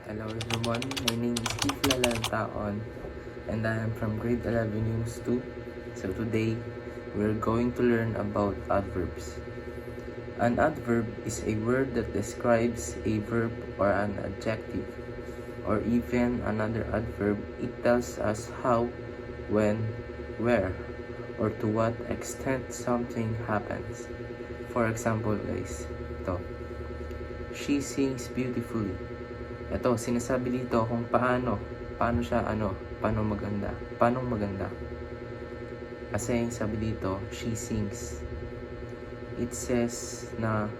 Hello everyone, my name is Steve Lalantaon and I am from grade 11 News 2. So today, we're going to learn about adverbs. An adverb is a word that describes a verb or an adjective, or even another adverb. It tells us how, when, where, or to what extent something happens. For example guys, ito. She sings beautifully. Ito, sinasabi dito kung paano siya paano maganda. Kasi yung sabi dito, she sings. It says na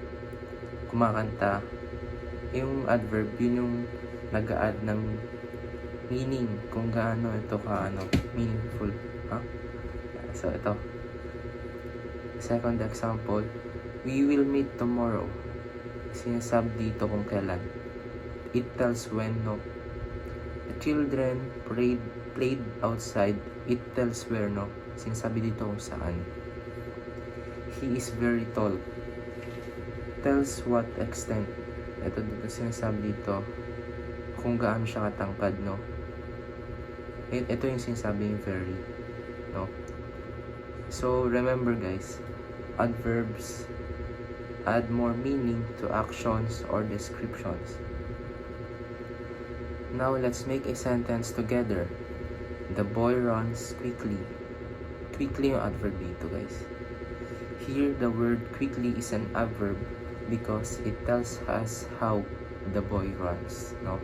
kumakanta. Yung adverb, yun yung nag-a-add ng meaning kung gaano ito meaningful. So ito. Second example, we will meet tomorrow. Sinasabi dito kung kailan. It tells when, no? The children played outside. It tells where, no? Sinasabi dito kung saan. He is very tall. Tells what extent. Ito dito sinasabi dito kung gaano siya katangkad, no? Ito yung sinasabi yung very, no? So remember guys, adverbs add more meaning to actions or descriptions. Now let's make a sentence together. The boy runs quickly. Quickly yung adverb dito guys. Here the word quickly is an adverb because it tells us how the boy runs, no?